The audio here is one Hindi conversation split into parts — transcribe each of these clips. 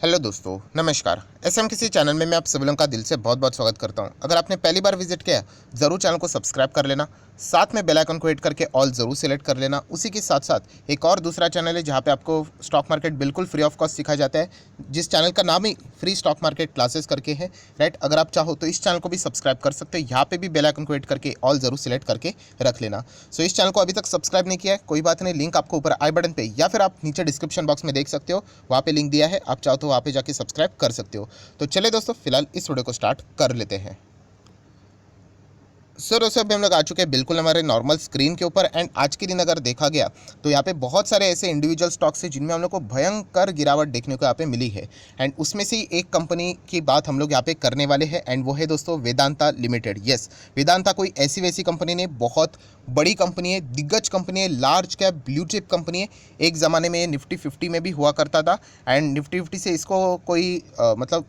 हेलो दोस्तों, नमस्कार। एसएम किसी चैनल में मैं आप सभी लोगों का दिल से बहुत बहुत स्वागत करता हूं। अगर आपने पहली बार विजिट किया ज़रूर चैनल को सब्सक्राइब कर लेना, साथ में बेल आइकन को हिट करके ऑल ज़रूर सेलेक्ट कर लेना। उसी के साथ साथ एक और दूसरा चैनल है जहां पे आपको स्टॉक मार्केट बिल्कुल फ्री ऑफ कॉस्ट सिखाया जाता है, जिस चैनल का नाम ही फ्री स्टॉक मार्केट क्लासेस करके है। राइट, अगर आप चाहो तो इस चैनल को भी सब्सक्राइब कर सकते हो। यहाँ पे भी बेल आइकन को हिट करके ऑल ज़रूर सेलेक्ट करके रख लेना। सो इस चैनल को अभी तक सब्सक्राइब नहीं किया है, कोई बात नहीं, लिंक आपको ऊपर आई बटन पे या फिर आप नीचे डिस्क्रिप्शन बॉक्स में देख सकते हो, वहाँ पे लिंक दिया है। आप चाहो तो वहाँ पे जाके सब्सक्राइब कर सकते हो। तो चलिए दोस्तों, फिलहाल इस वीडियो को स्टार्ट कर लेते हैं। सर दोस्तों, अभी हम लोग आ चुके हैं बिल्कुल हमारे नॉर्मल स्क्रीन के ऊपर। एंड आज के दिन अगर देखा गया तो यहाँ पे बहुत सारे ऐसे इंडिविजुअल स्टॉक्स हैं जिनमें हम लोग को भयंकर गिरावट देखने को यहाँ पे मिली है। एंड उसमें से ही एक कंपनी की बात हम लोग यहाँ पे करने वाले हैं, एंड वो है दोस्तों वेदांता लिमिटेड। यस, वेदांता कोई ऐसी वैसी कंपनी नहीं, बहुत बड़ी कंपनी है, दिग्गज कंपनी है, large cap blue chip company है। एक ज़माने में ये निफ्टी 50 में भी हुआ करता था। एंड निफ्टी 50 से इसको कोई मतलब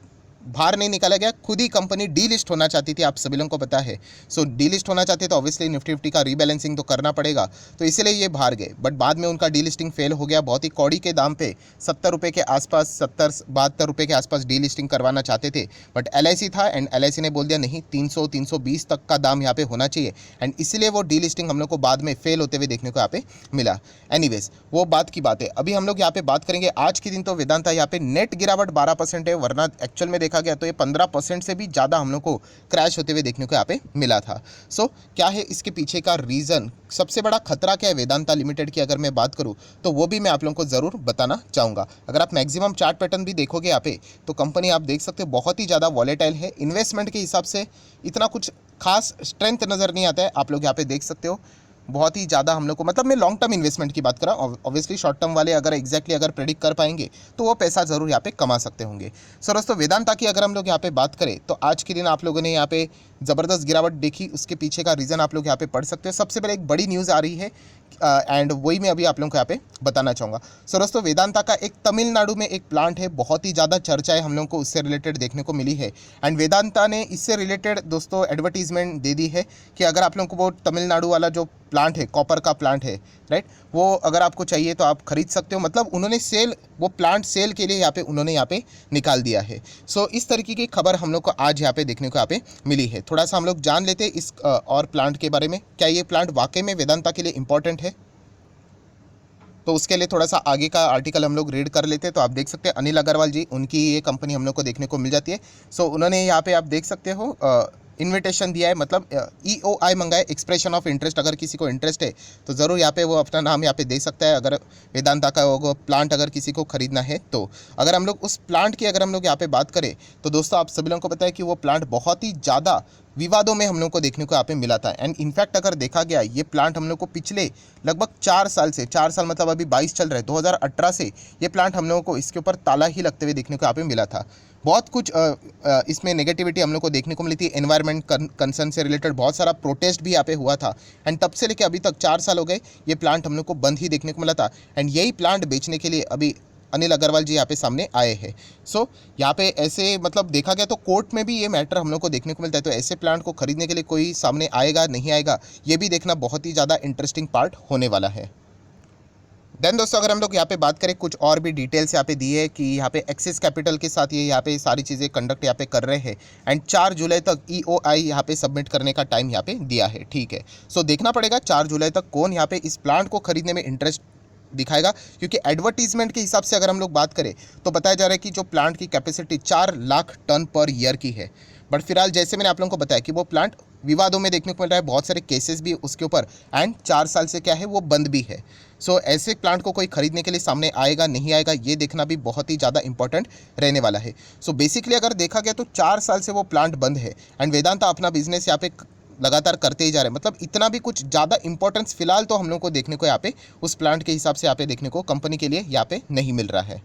बाहर नहीं निकाला गया, खुद ही कंपनी डी लिस्ट होना चाहती थी, आप सभी लोगों को पता है। सो डी लिस्ट होना चाहते तो ऑब्वियसली निफ्टी 50 का रीबैलेंसिंग तो करना पड़ेगा, तो इसीलिए ये बाहर गए। बट बाद में उनका डी लिस्टिंग फेल हो गया, बहुत ही कौड़ी के दाम पे 70 रुपये के आसपास, 70-72 रुपये के आसपास डी लिस्टिंग करवाना चाहते थे। बट LIC था एंड LIC ने बोल दिया नहीं, 300-320 तक का दाम यहाँ पे होना चाहिए। एंड इसीलिए वो डी लिस्टिंग हम लोग को बाद में फेल होते हुए देखने को यहाँ पे मिला। एनीवेज, वो बात की बात है। अभी हम लोग यहाँ पे बात करेंगे आज के दिन। तो वेदांता यहाँ पे नेट गिरावट 12% है, वरना एक्चुअल में देखा गया तो ये 15% से भी ज़्यादा हम लोग को क्रैश होते हुए देखने को यहाँ पे मिला था। सो क्या है इसके पीछे का रीज़न, सबसे बड़ा खतरा क्या है वेदांता लिमिटेड की अगर मैं बात करूँ तो वो भी मैं आप लोगों को ज़रूर बताना चाहूँगा। अगर आप मैक्सिमम चार्ट पैटर्न भी देखोगे यहाँ पे तो कंपनी आप देख सकते हो बहुत ही ज़्यादा वॉलेटाइल है। इन्वेस्टमेंट के हिसाब से इतना कुछ खास स्ट्रेंथ नज़र नहीं आता है, आप लोग यहाँ पे देख सकते हो। बहुत ही ज़्यादा हम लोग को, मतलब मैं लॉन्ग टर्म इन्वेस्टमेंट की बात कर रहा हूँ। ऑब्वियसली शॉर्ट टर्म वाले अगर एग्जैक्टली अगर प्रेडिक्ट कर पाएंगे तो वो पैसा ज़रूर यहाँ पे कमा सकते होंगे। सो दोस्तों, वेदांता की अगर हम लोग यहाँ पे बात करें तो आज के दिन आप लोगों ने यहाँ पे ज़बरदस्त गिरावट देखी, उसके पीछे का रीज़न आप लोग यहाँ पे पढ़ सकते हो। सबसे पहले एक बड़ी न्यूज़ आ रही है एंड वही मैं अभी आप लोगों को यहाँ पे बताना चाहूँगा। सो दोस्तों, वेदांता का एक तमिलनाडु में एक प्लांट है, बहुत ही ज़्यादा चर्चाएं हम लोगों को उससे रिलेटेड देखने को मिली है। एंड वेदांता ने इससे रिलेटेड दोस्तों एडवर्टीजमेंट दे दी है कि अगर आप लोगों को वो तमिलनाडु वाला जो प्लांट है, कॉपर का प्लांट है, राइट, वो अगर आपको चाहिए तो आप खरीद सकते हो। मतलब उन्होंने वो प्लांट सेल के लिए उन्होंने यहाँ पे निकाल दिया है। सो इस तरीके की खबर हम लोग को आज यहाँ पे देखने को यहाँ पे मिली है। थोड़ा सा हम लोग जान लेते हैं इस और प्लांट के बारे में, क्या ये प्लांट वाकई में वेदांता के लिए इंपॉर्टेंट है। तो उसके लिए थोड़ा सा आगे का आर्टिकल हम लोग रीड कर लेते हैं। तो आप देख सकते हैं अनिल अग्रवाल जी, उनकी ये कंपनी हम लोग को देखने को मिल जाती है। सो उन्होंने यहाँ पे आप देख सकते हो इन्विटेशन दिया है, मतलब EOI मंगाए, एक्सप्रेशन ऑफ इंटरेस्ट। अगर किसी को इंटरेस्ट है तो ज़रूर यहाँ पे वो अपना नाम यहाँ पे दे सकता है, अगर वेदांता का वो प्लांट अगर किसी को ख़रीदना है तो। अगर हम लोग उस प्लांट की अगर हम लोग यहाँ पे बात करें तो दोस्तों आप सभी लोगों को पता है कि वो प्लांट बहुत ही ज़्यादा विवादों में हम लोग को देखने को यहाँ पे मिला था। एंड इनफैक्ट अगर देखा गया ये प्लांट हम लोग को पिछले लगभग 4 साल से, 4 साल मतलब अभी 22 चल रहा है, 2018 से ये प्लांट हम लोगों को इसके ऊपर ताला ही लगते हुए देखने को यहाँ पे मिला था। बहुत कुछ इसमें नेगेटिविटी हम लोग को देखने को मिली थी, एनवायरनमेंट कंसर्न से रिलेटेड बहुत सारा प्रोटेस्ट भी यहाँ पे हुआ था। एंड तब से लेकर अभी तक 4 साल हो गए, ये प्लांट हम लोग को बंद ही देखने को मिला था। एंड यही प्लांट बेचने के लिए अभी अनिल अग्रवाल जी यहाँ पे सामने आए हैं। सो यहाँ पे ऐसे मतलब देखा गया तो कोर्ट में भी ये मैटर हम लोग को देखने को मिलता है। तो ऐसे प्लांट को खरीदने के लिए कोई सामने आएगा नहीं आएगा, ये भी देखना बहुत ही ज़्यादा इंटरेस्टिंग पार्ट होने वाला है। देन दोस्तों, अगर हम लोग यहाँ पे बात करें, कुछ और भी डिटेल्स यहाँ पे दी है कि यहाँ पे एक्सिस कैपिटल के साथ ये यहाँ पे सारी चीज़ें कंडक्ट यहाँ पे कर रहे हैं। एंड 4 जुलाई तक EOI यहाँ पे सबमिट करने का टाइम यहाँ पे दिया है। ठीक है, सो देखना पड़ेगा 4 जुलाई तक कौन यहाँ पे इस प्लांट को खरीदने में इंटरेस्ट दिखाएगा, क्योंकि एडवर्टीजमेंट के हिसाब से अगर हम लोग बात करें तो बताया जा रहा है कि जो प्लांट की capacity 4 lakh ton per year की है। बट फिलहाल जैसे मैंने आप लोगों को बताया कि वो प्लांट विवादों में देखने को मिल रहा है, बहुत सारे केसेस भी उसके ऊपर, एंड 4 साल से क्या है वो बंद भी है। सो ऐसे प्लांट को कोई खरीदने के लिए सामने आएगा नहीं आएगा, ये देखना भी बहुत ही ज़्यादा इंपॉर्टेंट रहने वाला है। सो बेसिकली अगर देखा गया तो 4 साल से वो प्लांट बंद है एंड वेदांता अपना बिजनेस यहाँ पे लगातार करते ही जा रहे हैं। मतलब इतना भी कुछ ज़्यादा इंपॉर्टेंस फिलहाल तो हम लोग को देखने को यहाँ पे उस प्लांट के हिसाब से यहाँ पे देखने को कंपनी के लिए यहाँ पे नहीं मिल रहा है।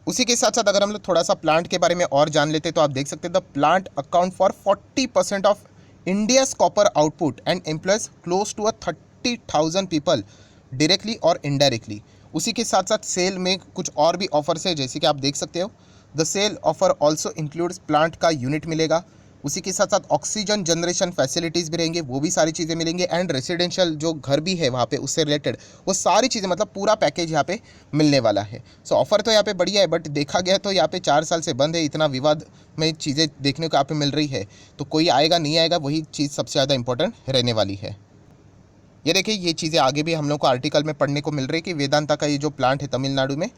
उसी के साथ साथ अगर हम लोग थोड़ा सा प्लांट के बारे में और जान लेते तो आप देख सकते हैं the plant account for 40% of India's copper output and employs close to 30,000 people directly और इनडायरेक्टली। उसी के साथ साथ सेल में कुछ और भी ऑफर्स है, जैसे कि आप देख सकते हो the cell offer also includes plant का यूनिट मिलेगा, उसी के साथ साथ ऑक्सीजन जनरेशन फैसिलिटीज़ भी रहेंगे, वो भी सारी चीज़ें मिलेंगी। एंड रेसिडेंशियल जो घर भी है वहाँ पे उससे रिलेटेड वो सारी चीज़ें, मतलब पूरा पैकेज यहाँ पे मिलने वाला है। सो ऑफ़र तो यहाँ पे बढ़िया है, बट देखा गया तो यहाँ पे 4 साल से बंद है, इतना विवाद में चीज़ें देखने को यहाँ पे मिल रही है, तो कोई आएगा नहीं आएगा वही चीज़ सबसे ज़्यादा इंपॉर्टेंट रहने वाली है। ये देखिए, ये चीज़ें आगे भी हम लोग को आर्टिकल में पढ़ने को मिल रही है कि वेदांता का ये जो प्लांट है तमिलनाडु में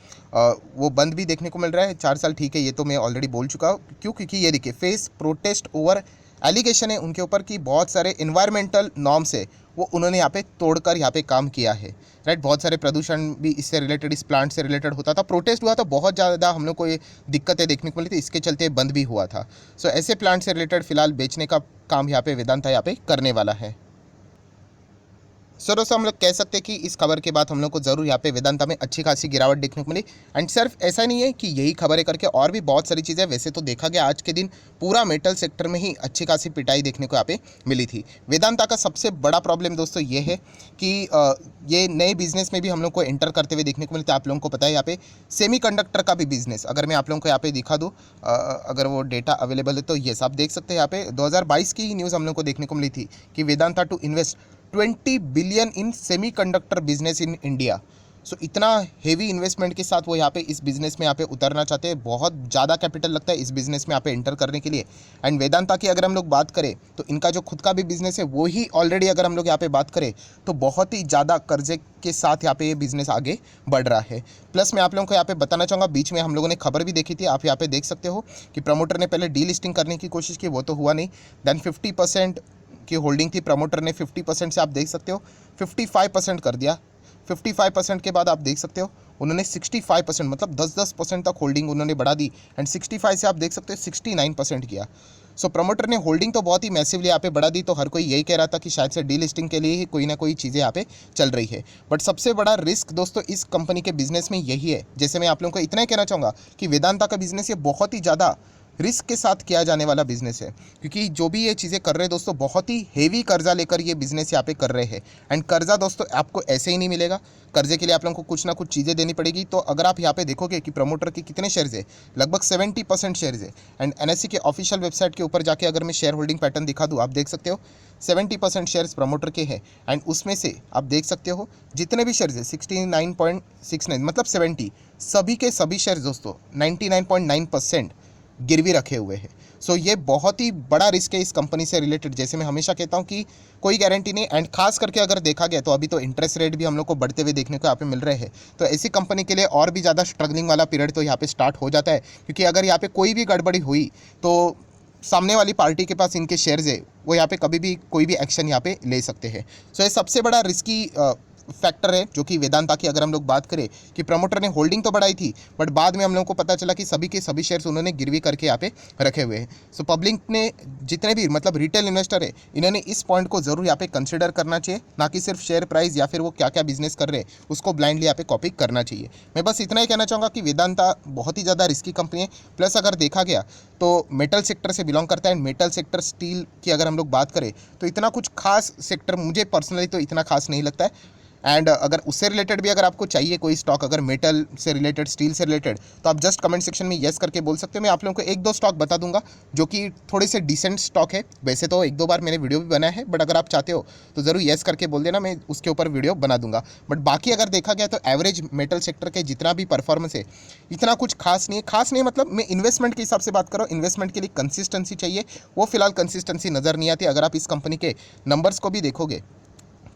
वो बंद भी देखने को मिल रहा है 4 साल। ठीक है, ये तो मैं ऑलरेडी बोल चुका हूँ। क्यों? क्योंकि ये देखिए, फेस प्रोटेस्ट ओवर एलिगेशन है उनके ऊपर कि बहुत सारे इन्वायरमेंटल नॉर्म्स है वो उन्होंने यहाँ पे तोड़कर यहाँ पे काम किया है, राइट। बहुत सारे प्रदूषण भी इससे रिलेटेड, इस प्लांट से रिलेटेड होता था, प्रोटेस्ट हुआ था, बहुत ज़्यादा हम लोग को ये दिक्कतें देखने को मिली थी, इसके चलते बंद भी हुआ था। सो ऐसे प्लांट से रिलेटेड फिलहाल बेचने का काम यहाँ पे वेदांता यहाँ पे करने वाला है। सो दोस्तों, हम लोग कह सकते हैं कि इस खबर के बाद हम लोग को ज़रूर यहाँ पे वेदांता में अच्छी खासी गिरावट देखने को मिली। एंड सिर्फ ऐसा नहीं है कि यही खबरें करके और भी बहुत सारी चीज़ें, वैसे तो देखा गया आज के दिन पूरा मेटल सेक्टर में ही अच्छी खासी पिटाई देखने को यहाँ पे मिली थी। वेदांता का सबसे बड़ा प्रॉब्लम दोस्तों ये है कि ये नए बिजनेस में भी हम लोग को एंटर करते हुए देखने को मिलता है। आप लोगों को पता है यहाँ पे सेमीकंडक्टर का भी बिजनेस, अगर मैं आप लोगों को यहाँ पे दिखा दूँ, अगर वो डेटा अवेलेबल है तो ये आप देख सकते हैं। यहाँ पे 2022 की ही न्यूज़ हम लोग को देखने को मिली थी कि Vedanta to invest 20 billion in semiconductor business in India. So इतना हेवी इन्वेस्टमेंट के साथ वो यहाँ पे इस बिज़नेस में यहाँ पे उतरना चाहते हैं। बहुत ज़्यादा कैपिटल लगता है इस बिज़नेस में यहाँ पे एंटर करने के लिए। एंड वेदांता की अगर हम लोग बात करें तो इनका जो खुद का भी बिज़नेस है वो ही ऑलरेडी, अगर हम लोग यहाँ पे बात करें तो बहुत ही ज़्यादा कर्जे के साथ यहाँ पे ये बिज़नेस आगे बढ़ रहा है। प्लस मैं आप लोगों को यहाँ पे बताना चाहूँगा, बीच में हम लोगों ने खबर भी देखी थी, आप यहाँ पे देख सकते हो कि प्रमोटर ने पहले डीलिस्टिंग करने की कोशिश की, वो तो हुआ नहीं। देन 50% की होल्डिंग थी, प्रमोटर ने 50% से आप देख सकते हो 55% कर दिया। 55% के बाद आप देख सकते हो उन्होंने 65%, मतलब 10% तक होल्डिंग उन्होंने बढ़ा दी। एंड 65 से आप देख सकते हो 69% किया। सो प्रमोटर ने होल्डिंग तो बहुत ही मैसिवली यहाँ पे बढ़ा दी, तो हर कोई यही कह रहा था कि शायद से डीलिस्टिंग के लिए ही कोई ना कोई चीज़ें यहाँ पे चल रही है। बट सबसे बड़ा रिस्क दोस्तों इस कंपनी के बिजनेस में यही है, जैसे मैं आप लोगों को इतना ही कहना चाहूँगा कि वेदांता का बिजनेस ये बहुत ही ज़्यादा रिस्क के साथ किया जाने वाला बिजनेस है, क्योंकि जो भी ये चीज़ें कर रहे हैं दोस्तों, बहुत ही हेवी कर्जा लेकर ये बिजनेस यहाँ पे कर रहे हैं। एंड कर्जा दोस्तों आपको ऐसे ही नहीं मिलेगा, कर्जे के लिए आप लोगों को कुछ ना कुछ चीज़ें देनी पड़ेगी। तो अगर आप यहाँ पे देखोगे कि प्रमोटर के कितने शेयर्स है, लगभग 70% शेयर्स है। एंड NSE के ऑफिशियल वेबसाइट के ऊपर जाके अगर मैं शेयर होल्डिंग पैटर्न दिखा दूँ, आप देख सकते हो 70% शेयर्स प्रमोटर के हैं। एंड उसमें से आप देख सकते हो जितने भी शेयर्स है 69.69, मतलब 70, सभी के सभी शेयर्स दोस्तों 99.9% गिरवी रखे हुए हैं। सो ये बहुत ही बड़ा रिस्क है इस कंपनी से रिलेटेड। जैसे मैं हमेशा कहता हूँ कि कोई गारंटी नहीं। एंड खास करके अगर देखा गया तो अभी तो इंटरेस्ट रेट भी हम लोग को बढ़ते हुए देखने को यहाँ पे मिल रहे हैं, तो ऐसी कंपनी के लिए और भी ज़्यादा स्ट्रगलिंग वाला पीरियड तो यहाँ पे स्टार्ट हो जाता है, क्योंकि अगर यहाँ पे कोई भी गड़बड़ी हुई तो सामने वाली पार्टी के पास इनके शेयर्स है, वो यहाँ पे कभी भी कोई भी एक्शन यहाँ पे ले सकते हैं। सो ये सबसे बड़ा रिस्की फैक्टर है जो कि वेदांता की अगर हम लोग बात करें कि प्रमोटर ने होल्डिंग तो बढ़ाई थी, बट बाद में हम लोगों को पता चला कि सभी के सभी शेयर्स उन्होंने गिरवी करके यहाँ पे रखे हुए हैं। सो पब्लिक ने, जितने भी मतलब रिटेल इन्वेस्टर है, इन्होंने इस पॉइंट को जरूर यहाँ पे कंसिडर करना चाहिए, ना कि सिर्फ शेयर प्राइस या फिर वो क्या क्या बिजनेस कर रहे हैं उसको ब्लाइंडली यहाँ पे कॉपी करना चाहिए। मैं बस इतना ही कहना चाहूँगा कि वेदांता बहुत ही ज़्यादा रिस्की कंपनी है। प्लस अगर देखा गया तो मेटल सेक्टर से बिलोंग करता है। एंड मेटल सेक्टर, स्टील की अगर हम लोग बात करें तो इतना कुछ खास सेक्टर मुझे पर्सनली तो इतना खास नहीं लगता है। एंड अगर उससे रिलेटेड भी अगर आपको चाहिए कोई स्टॉक, अगर मेटल से रिलेटेड, स्टील से रिलेटेड, तो आप जस्ट कमेंट सेक्शन में येस करके बोल सकते हो। मैं आप लोगों को एक दो स्टॉक बता दूंगा जो कि थोड़े से डिसेंट स्टॉक है। वैसे तो एक दो बार मैंने वीडियो भी बनाया है, बट अगर आप चाहते हो तो ज़रूर येस करके बोल देना, मैं उसके ऊपर वीडियो बना दूंगा। बट बाकी अगर देखा गया तो एवरेज मेटल सेक्टर के जितना भी परफॉर्मेंस है, इतना कुछ खास नहीं है। खास नहीं मतलब मैं इन्वेस्टमेंट के हिसाब से बात कर रहा हूँ। इन्वेस्टमेंट के लिए कंसिस्टेंसी चाहिए, वो फिलहाल कंसिस्टेंसी नज़र नहीं आती। अगर आप इस कंपनी के नंबर्स को भी देखोगे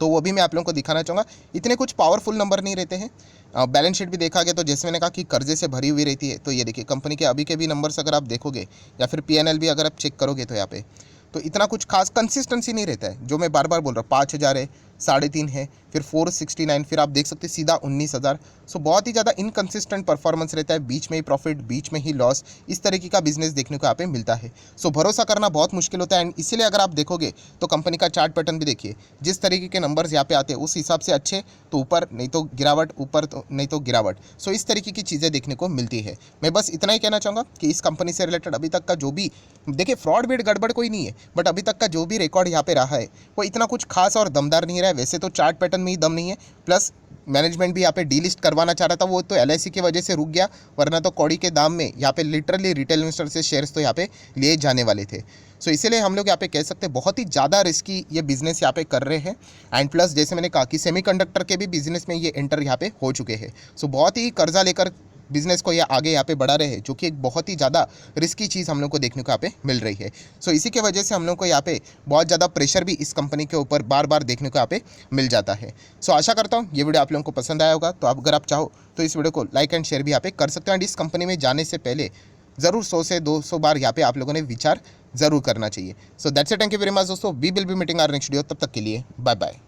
तो वो भी मैं आप लोगों को दिखाना चाहूँगा, इतने कुछ पावरफुल नंबर नहीं रहते हैं। बैलेंस शीट भी देखा गया तो जैसे मैंने कहा कि कर्जे से भरी हुई रहती है, तो ये देखिए कंपनी के अभी के भी नंबर्स अगर आप देखोगे या फिर PNL भी अगर आप चेक करोगे तो यहाँ पे तो इतना कुछ खास कंसिस्टेंसी नहीं रहता है। जो मैं बार बार बोल रहा हूँ, 5,000 है, 3.5 है, फिर 469, फिर आप देख सकते हैं सीधा 19,000। सो बहुत ही ज़्यादा इनकंसिस्टेंट परफॉर्मेंस रहता है, बीच में ही प्रॉफिट, बीच में ही लॉस, इस तरीके का बिजनेस देखने को यहाँ पे मिलता है। सो भरोसा करना बहुत मुश्किल होता है। एंड इसीलिए अगर आप देखोगे तो कंपनी का चार्ट पैटर्न भी देखिए, जिस तरीके के नंबर्स यहाँ पे आते हैं उस हिसाब से अच्छे तो ऊपर, नहीं तो गिरावट, ऊपर तो नहीं तो गिरावट। सो इस तरीके की चीज़ें देखने को मिलती है। मैं बस इतना ही कहना चाहूँगा कि इस कंपनी से रिलेटेड अभी तक का जो भी, देखिए फ्रॉड बीड गड़बड़ कोई नहीं है, बट अभी तक का जो भी रिकॉर्ड यहाँ पे रहा है वो इतना कुछ खास और दमदार नहीं रहा। रहा है। वैसे तो चार्ट पैटर्न में ही दम नहीं है, प्लस मैनेजमेंट भी यहाँ पे डीलिस्ट करवाना चाह रहा था, वो तो एलआईसी की वजह से रुक गया, वरना तो कौड़ी के दाम में यहाँ पे लिटरली रिटेल इन्वेस्टर से शेयर्स तो यहाँ पे लिए जाने वाले थे। सो इसीलिए हम लोग यहाँ पे कह सकते हैं बहुत ही ज़्यादा रिस्की ये बिज़नेस यहाँ पे कर रहे हैं। एंड प्लस जैसे मैंने कहा कि सेमीकंडक्टर के भी बिज़नेस में ये एंटर यहाँ पे हो चुके हैं। सो बहुत ही कर्जा लेकर बिज़नेस को ये आगे यहाँ पे बढ़ा रहे हैं, जो कि एक बहुत ही ज़्यादा रिस्की चीज़ हम लोग को देखने को यहाँ पे मिल रही है। सो इसी के वजह से हम लोग को यहाँ पे बहुत ज़्यादा प्रेशर भी इस कंपनी के ऊपर बार बार देखने को यहाँ पे मिल जाता है। सो आशा करता हूँ ये वीडियो आप लोगों को पसंद आया होगा। तो अगर आप चाहो तो इस वीडियो को लाइक एंड शेयर भी यहाँ पे कर सकते हैं। एंड इस कंपनी में जाने से पहले ज़रूर 100 से 200 बार यहाँ पे आप लोगों ने विचार ज़रूर करना चाहिए। So that's it, thank you very much दोस्तों। We will be meeting our next video. तब तक के लिए बाय बाय।